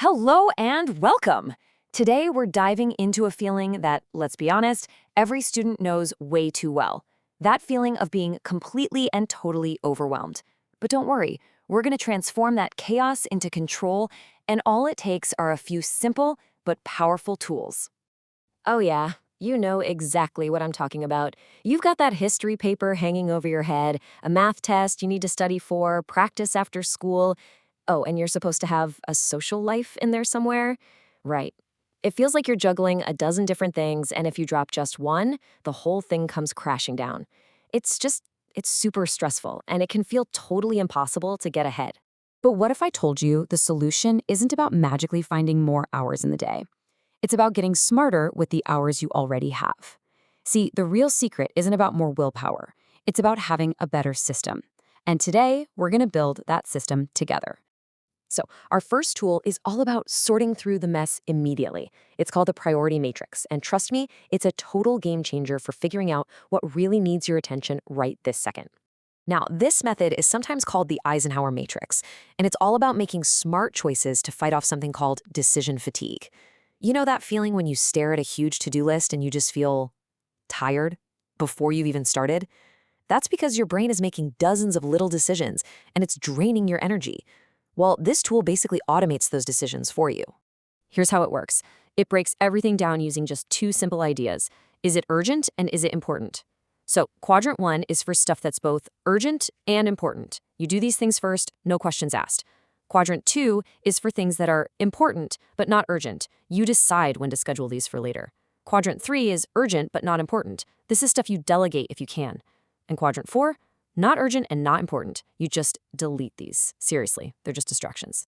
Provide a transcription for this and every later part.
Hello and welcome! Today we're diving into a feeling that, let's be honest, every student knows way too well. That feeling of being completely and totally overwhelmed. But don't worry, we're going to transform that chaos into control, and all it takes are a few simple but powerful tools. Oh yeah, you know exactly what I'm talking about. You've got that history paper hanging over your head, a math test you need to study for, practice after school. Oh, and you're supposed to have a social life in there somewhere? Right. It feels like you're juggling a dozen different things, and if you drop just one, the whole thing comes crashing down. It's super stressful, and it can feel totally impossible to get ahead. But what if I told you the solution isn't about magically finding more hours in the day? It's about getting smarter with the hours you already have. See, the real secret isn't about more willpower. It's about having a better system. And today, we're going to build that system together. So, our first tool is all about sorting through the mess immediately. It's called the priority matrix, and trust me, it's a total game changer for figuring out what really needs your attention right this second. Now, this method is sometimes called the Eisenhower matrix, and it's all about making smart choices to fight off something called decision fatigue. You know that feeling when you stare at a huge to-do list and you just feel tired before you've even started? That's because your brain is making dozens of little decisions, and it's draining your energy. Well, this tool basically automates those decisions for you. Here's how it works. It breaks everything down using just two simple ideas. Is it urgent and is it important? So quadrant 1 is for stuff that's both urgent and important. You do these things first, no questions asked. Quadrant 2 is for things that are important but not urgent. You decide when to schedule these for later. Quadrant 3 is urgent but not important. This is stuff you delegate if you can. And quadrant 4, not urgent and not important. You just delete these. Seriously, they're just distractions.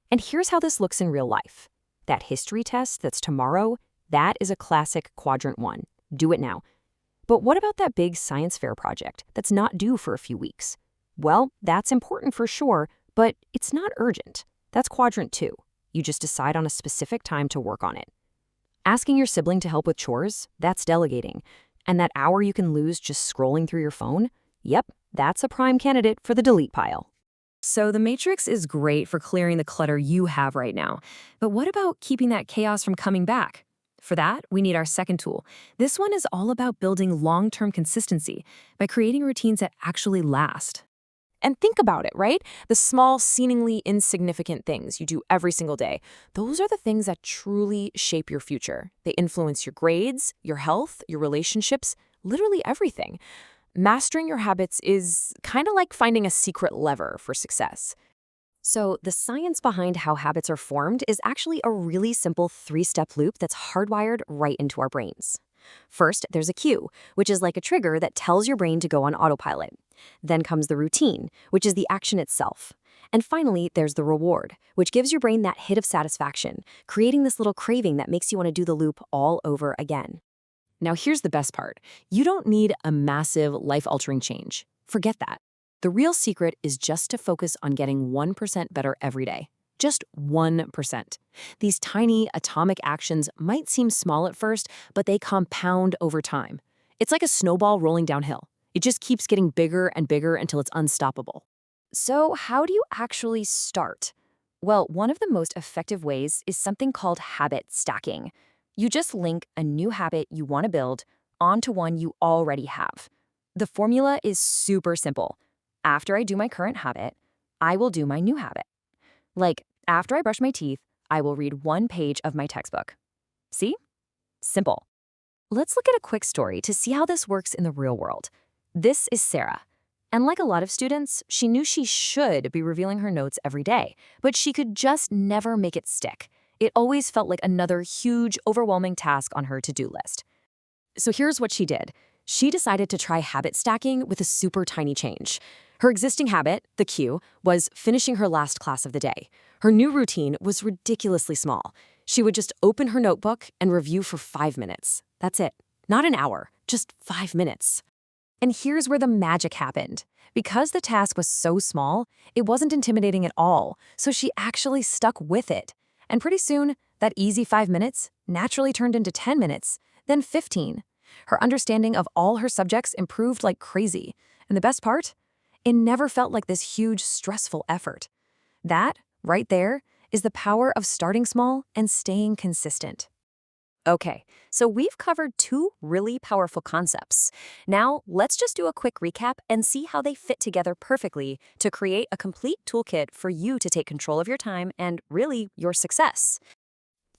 And here's how this looks in real life. That history test that's tomorrow, that is a classic quadrant 1. Do it now. But what about that big science fair project that's not due for a few weeks? Well, that's important for sure, but it's not urgent. That's quadrant 2. You just decide on a specific time to work on it. Asking your sibling to help with chores, that's delegating. And that hour you can lose just scrolling through your phone? Yep, that's a prime candidate for the delete pile. So the matrix is great for clearing the clutter you have right now. But what about keeping that chaos from coming back? For that, we need our second tool. This one is all about building long-term consistency by creating routines that actually last. And think about it, right? The small, seemingly insignificant things you do every single day, those are the things that truly shape your future. They influence your grades, your health, your relationships, literally everything. Mastering your habits is kind of like finding a secret lever for success. So the science behind how habits are formed is actually a really simple 3-step loop that's hardwired right into our brains. First, there's a cue, which is like a trigger that tells your brain to go on autopilot. Then comes the routine, which is the action itself. And finally, there's the reward, which gives your brain that hit of satisfaction, creating this little craving that makes you want to do the loop all over again. Now here's the best part. You don't need a massive, life-altering change. Forget that. The real secret is just to focus on getting 1% better every day. Just 1%. These tiny, atomic actions might seem small at first, but they compound over time. It's like a snowball rolling downhill. It just keeps getting bigger and bigger until it's unstoppable. So how do you actually start? Well, one of the most effective ways is something called habit stacking. You just link a new habit you want to build onto one you already have. The formula is super simple. After I do my current habit, I will do my new habit. Like, after I brush my teeth, I will read 1 page of my textbook. See? Simple. Let's look at a quick story to see how this works in the real world. This is Sarah. And like a lot of students, she knew she should be reviewing her notes every day, but she could just never make it stick. It always felt like another huge, overwhelming task on her to-do list. So here's what she did. She decided to try habit stacking with a super tiny change. Her existing habit, the cue, was finishing her last class of the day. Her new routine was ridiculously small. She would just open her notebook and review for 5 minutes. That's it. Not an hour, just 5 minutes. And here's where the magic happened. Because the task was so small, it wasn't intimidating at all, so she actually stuck with it. And pretty soon, that easy 5 minutes naturally turned into 10 minutes, then 15. Her understanding of all her subjects improved like crazy. And the best part? It never felt like this huge, stressful effort. That, right there, is the power of starting small and staying consistent. Okay, so we've covered two really powerful concepts. Now, let's just do a quick recap and see how they fit together perfectly to create a complete toolkit for you to take control of your time and really your success.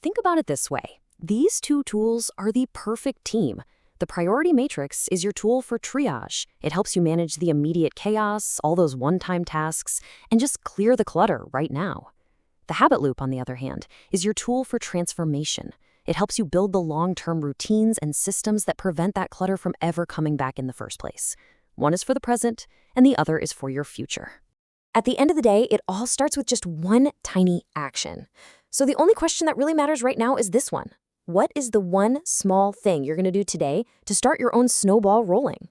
Think about it this way. These two tools are the perfect team. The priority matrix is your tool for triage. It helps you manage the immediate chaos, all those one-time tasks, and just clear the clutter right now. The habit loop, on the other hand, is your tool for transformation. It helps you build the long-term routines and systems that prevent that clutter from ever coming back in the first place. One is for the present, and the other is for your future. At the end of the day, it all starts with just one tiny action. So the only question that really matters right now is this one. What is the one small thing you're going to do today to start your own snowball rolling?